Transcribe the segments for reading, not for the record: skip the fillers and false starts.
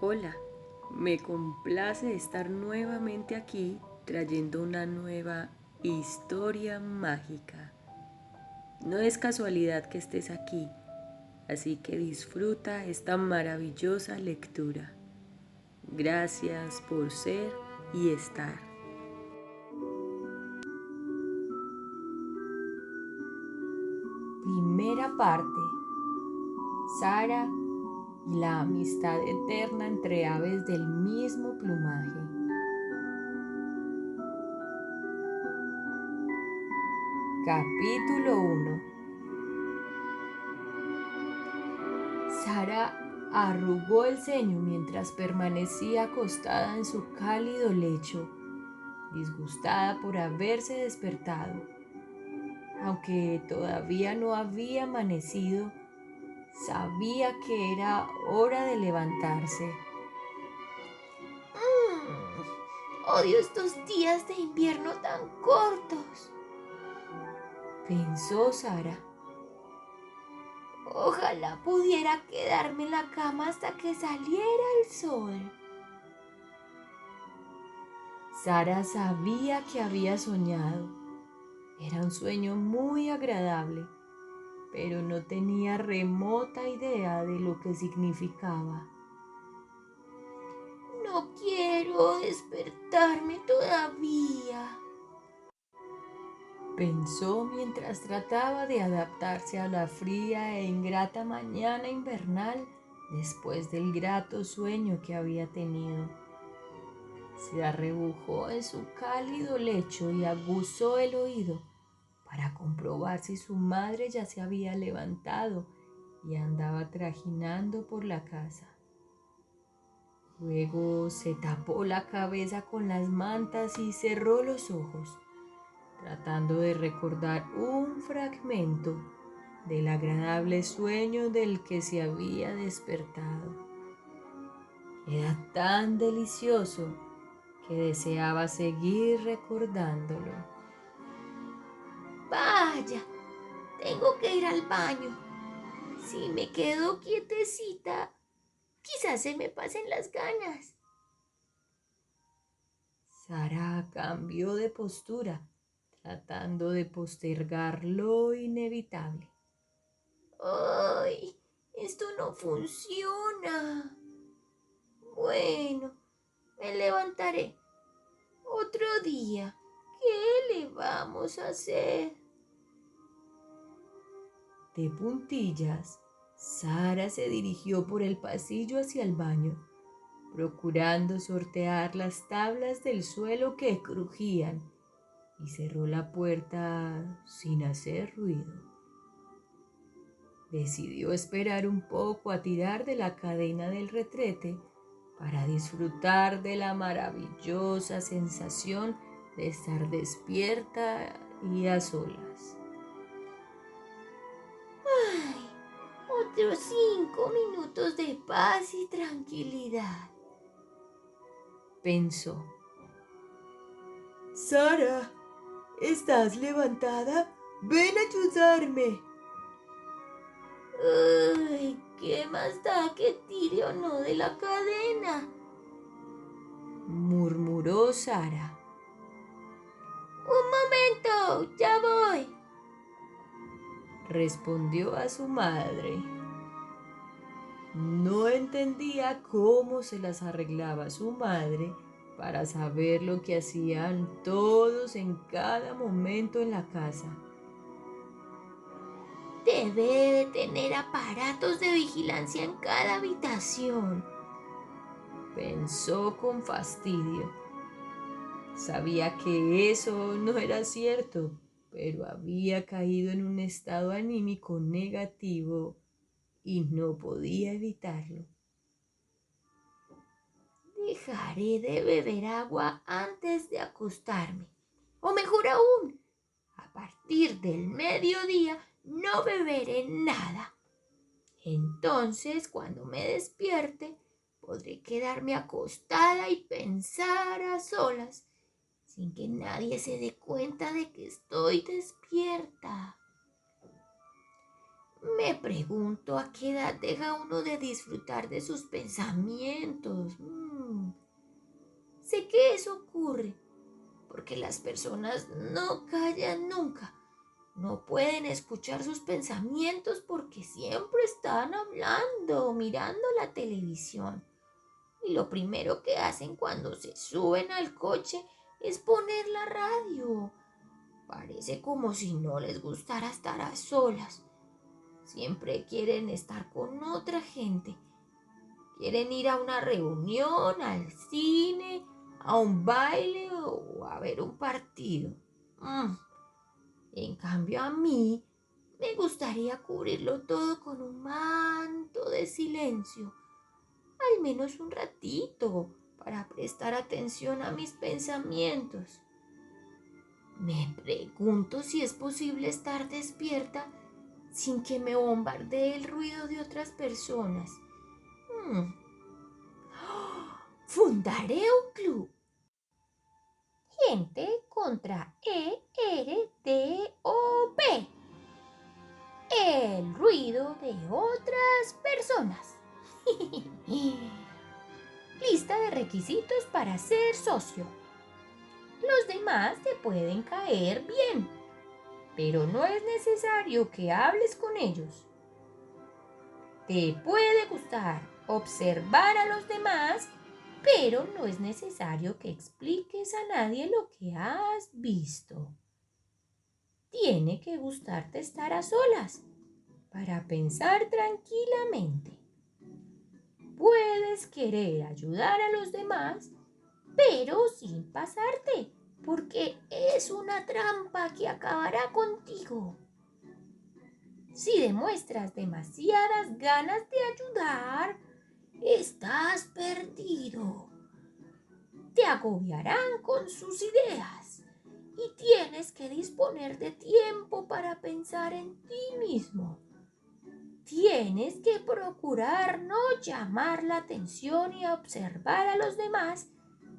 Hola, me complace estar nuevamente aquí trayendo una nueva historia mágica. No es casualidad que estés aquí, así que disfruta esta maravillosa lectura. Gracias por ser y estar. Primera parte. Sara y la amistad eterna entre aves del mismo plumaje. Capítulo 1. Sara arrugó el ceño mientras permanecía acostada en su cálido lecho, disgustada por haberse despertado. Aunque todavía no había amanecido, sabía que era hora de levantarse. Odio estos días de invierno tan cortos, Pensó Sara. Ojalá pudiera quedarme en la cama hasta que saliera el sol. Sara sabía que había soñado. Era un sueño muy agradable, pero no tenía remota idea de lo que significaba. No quiero despertarme todavía, Pensó mientras trataba de adaptarse a la fría e ingrata mañana invernal después del grato sueño que había tenido. Se arrebujó en su cálido lecho y aguzó el oído para comprobar si su madre ya se había levantado y andaba trajinando por la casa. Luego se tapó la cabeza con las mantas y cerró los ojos, tratando de recordar un fragmento del agradable sueño del que se había despertado. Era tan delicioso que deseaba seguir recordándolo. vaya, tengo que ir al baño. Si me quedo quietecita, quizás se me pasen las ganas. Sara cambió de postura, tratando de postergar lo inevitable. ¡Ay! Esto no funciona. Bueno, me levantaré otro día. ¿Qué le vamos a hacer? De puntillas, Sara se dirigió por el pasillo hacia el baño, procurando sortear las tablas del suelo que crujían, y cerró la puerta sin hacer ruido. Decidió esperar un poco a tirar de la cadena del retrete para disfrutar de la maravillosa sensación de estar despierta y a solas. Ay, otros 5 minutos de paz y tranquilidad. Pensó. Sara, ¿estás levantada? Ven a ayudarme. Ay, ¿qué más da que tire o no de la cadena? Murmuró Sara. Un momento, ya voy. Respondió a su madre. No entendía cómo se las arreglaba su madre para saber lo que hacían todos en cada momento en la casa. Debe de tener aparatos de vigilancia en cada habitación. Pensó con fastidio. Sabía que eso no era cierto, pero había caído en un estado anímico negativo y no podía evitarlo. Dejaré de beber agua antes de acostarme. O mejor aún, a partir del mediodía no beberé nada. Entonces, cuando me despierte, podré quedarme acostada y pensar a solas, sin que nadie se dé cuenta de que estoy despierta. Me pregunto a qué edad deja uno de disfrutar de sus pensamientos. Sé que eso ocurre porque las personas no callan nunca. No pueden escuchar sus pensamientos porque siempre están hablando, mirando la televisión. Y lo primero que hacen cuando se suben al coche es poner la radio. Parece como si no les gustara estar a solas. Siempre quieren estar con otra gente. Quieren ir a una reunión, al cine, a un baile o a ver un partido. En cambio a mí me gustaría cubrirlo todo con un manto de silencio, al menos un ratito, para prestar atención a mis pensamientos. Me pregunto si es posible estar despierta sin que me bombardee el ruido de otras personas. Fundaré un club. Gente contra ERDOP. El ruido de otras personas. Lista de requisitos para ser socio. Los demás te pueden caer bien, pero no es necesario que hables con ellos. Te puede gustar observar a los demás, pero no es necesario que expliques a nadie lo que has visto. Tiene que gustarte estar a solas para pensar tranquilamente. Puedes querer ayudar a los demás, pero sin pasarte, porque es una trampa que acabará contigo. Si demuestras demasiadas ganas de ayudar, estás perdido. Te agobiarán con sus ideas y tienes que disponer de tiempo para pensar en ti mismo. Tienes que procurar no llamar la atención y observar a los demás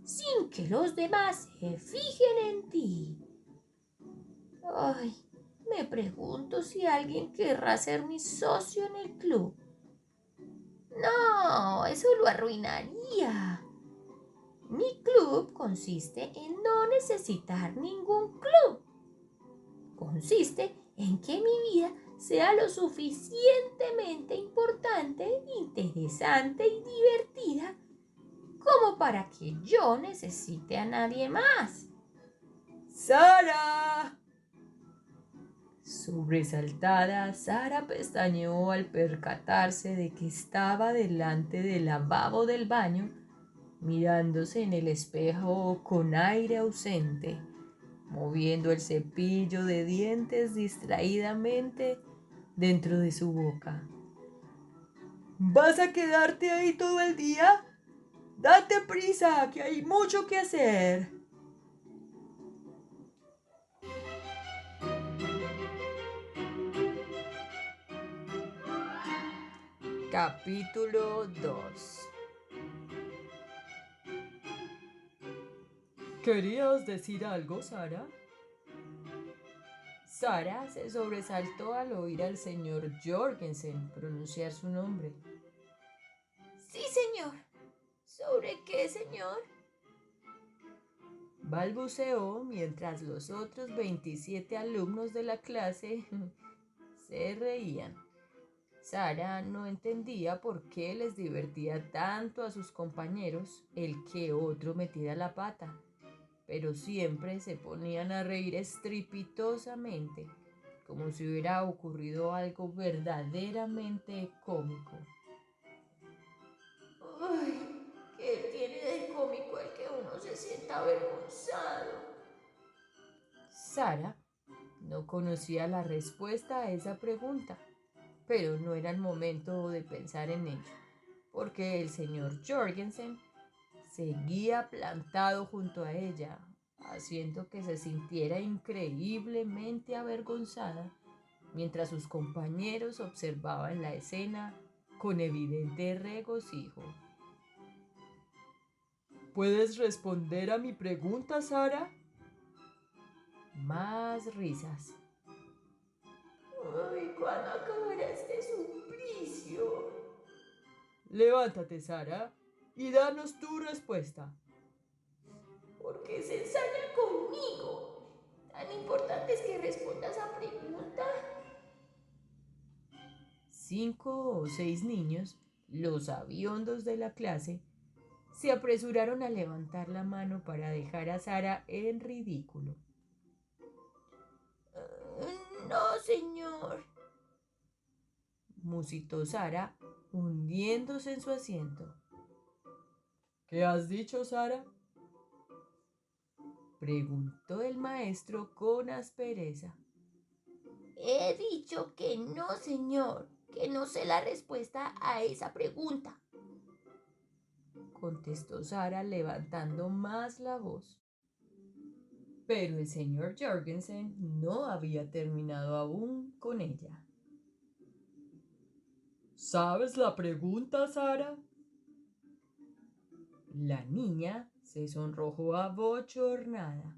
sin que los demás se fijen en ti. Ay, me pregunto si alguien querrá ser mi socio en el club. No, eso lo arruinaría. Mi club consiste en no necesitar ningún club. Consiste en que mi vida sea lo suficientemente importante, interesante y divertida como para que yo necesite a nadie más. ¡Sara! Sobresaltada, Sara pestañeó al percatarse de que estaba delante del lavabo del baño, mirándose en el espejo con aire ausente, moviendo el cepillo de dientes distraídamente dentro de su boca. ¿Vas a quedarte ahí todo el día? Date prisa, que hay mucho que hacer. Capítulo 2. ¿Querías decir algo, Sara? Sara se sobresaltó al oír al señor Jorgensen pronunciar su nombre. Sí, señor. ¿Sobre qué, señor? Balbuceó mientras los otros 27 alumnos de la clase se reían. Sara no entendía por qué les divertía tanto a sus compañeros el que otro metiera la pata, pero siempre se ponían a reír estrepitosamente, como si hubiera ocurrido algo verdaderamente cómico. Ay, ¿qué tiene de cómico el que uno se sienta avergonzado? Sara no conocía la respuesta a esa pregunta, pero no era el momento de pensar en ello, porque el señor Jorgensen seguía plantado junto a ella, haciendo que se sintiera increíblemente avergonzada, mientras sus compañeros observaban la escena con evidente regocijo. ¿Puedes responder a mi pregunta, Sara? Más risas. ¿Y cuándo acabará este suplicio? Levántate, Sara, y danos tu respuesta. ¿Por qué se ensaña conmigo? ¿Tan importante es que responda esa pregunta? 5 o 6 niños, los aviondos de la clase, se apresuraron a levantar la mano para dejar a Sara en ridículo. No, señor, musitó Sara, hundiéndose en su asiento. ¿Qué has dicho, Sara? Preguntó el maestro con aspereza. he dicho que no, señor, que no sé la respuesta a esa pregunta, contestó Sara levantando más la voz. Pero el señor Jorgensen no había terminado aún con ella. ¿Sabes la pregunta, Sara? La niña se sonrojó abochornada.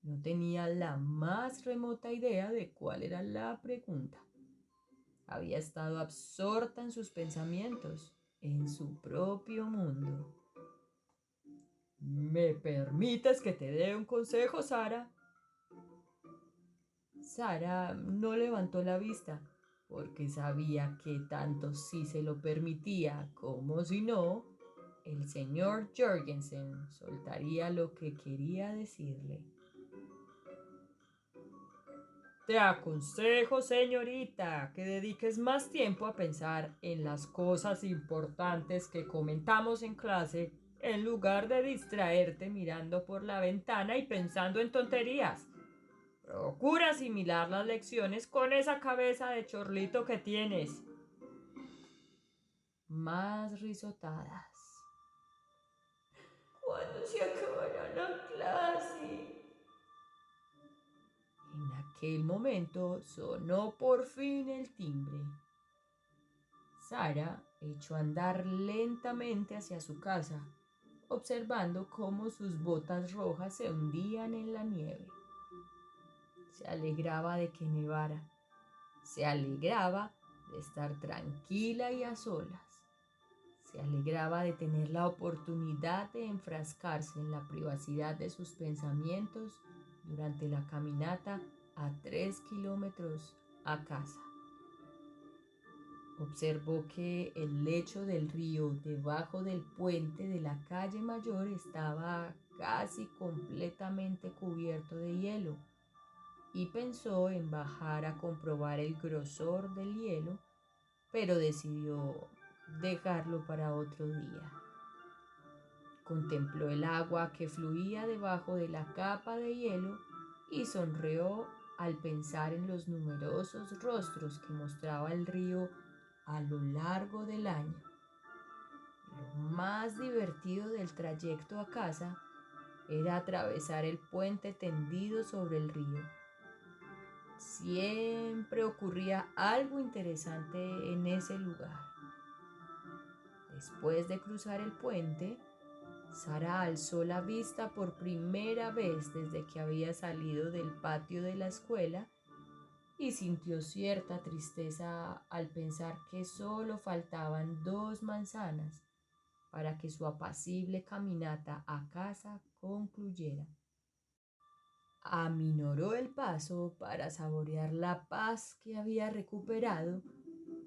No tenía la más remota idea de cuál era la pregunta. Había estado absorta en sus pensamientos, en su propio mundo. ¿Me permites que te dé un consejo, Sara? Sara no levantó la vista, porque sabía que tanto si se lo permitía como si no, el señor Jorgensen soltaría lo que quería decirle. Te aconsejo, señorita, que dediques más tiempo a pensar en las cosas importantes que comentamos en clase en lugar de distraerte mirando por la ventana y pensando en tonterías. Procura asimilar las lecciones con esa cabeza de chorlito que tienes. Más risotadas. ¿cuándo se acabará la clase? En aquel momento sonó por fin el timbre. Sara echó a andar lentamente hacia su casa, observando cómo sus botas rojas se hundían en la nieve. Se alegraba de que nevara. Se alegraba de estar tranquila y a solas. Se alegraba de tener la oportunidad de enfrascarse en la privacidad de sus pensamientos durante la caminata a 3 kilómetros a casa. Observó que el lecho del río debajo del puente de la calle mayor estaba casi completamente cubierto de hielo y pensó en bajar a comprobar el grosor del hielo, pero decidió dejarlo para otro día. Contempló el agua que fluía debajo de la capa de hielo y sonrió al pensar en los numerosos rostros que mostraba el río a lo largo del año. Lo más divertido del trayecto a casa era atravesar el puente tendido sobre el río. Siempre ocurría algo interesante en ese lugar. Después de cruzar el puente, Sara alzó la vista por primera vez desde que había salido del patio de la escuela y sintió cierta tristeza al pensar que solo faltaban 2 manzanas para que su apacible caminata a casa concluyera. Aminoró el paso para saborear la paz que había recuperado,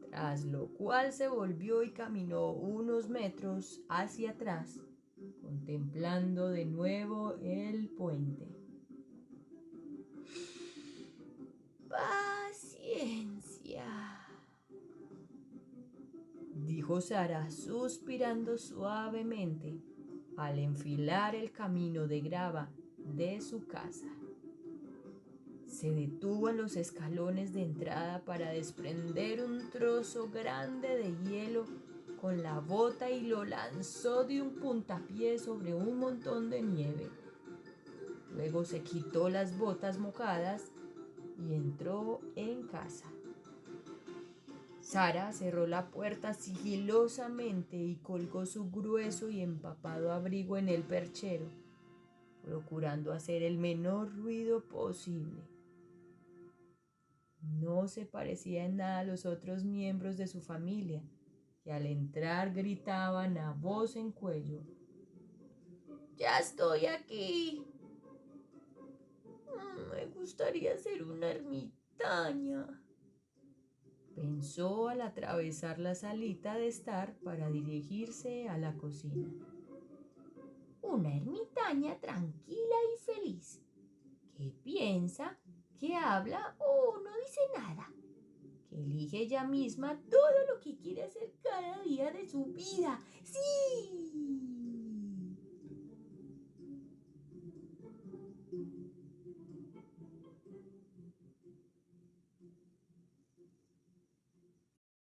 tras lo cual se volvió y caminó unos metros hacia atrás, contemplando de nuevo el puente. Paciencia, dijo Sara suspirando suavemente al enfilar el camino de grava de su casa. Se detuvo en los escalones de entrada para desprender un trozo grande de hielo con la bota y lo lanzó de un puntapié sobre un montón de nieve. Luego se quitó las botas mojadas y entró en casa. Sara cerró la puerta sigilosamente y colgó su grueso y empapado abrigo en el perchero, procurando hacer el menor ruido posible. No se parecía en nada a los otros miembros de su familia, que al entrar gritaban a voz en cuello: Ya estoy aquí. Me gustaría ser una ermitaña, pensó al atravesar la salita de estar para dirigirse a la cocina. Una ermitaña tranquila y feliz, que piensa, que habla o no dice nada, que elige ella misma todo lo que quiere hacer cada día de su vida. ¡Sí!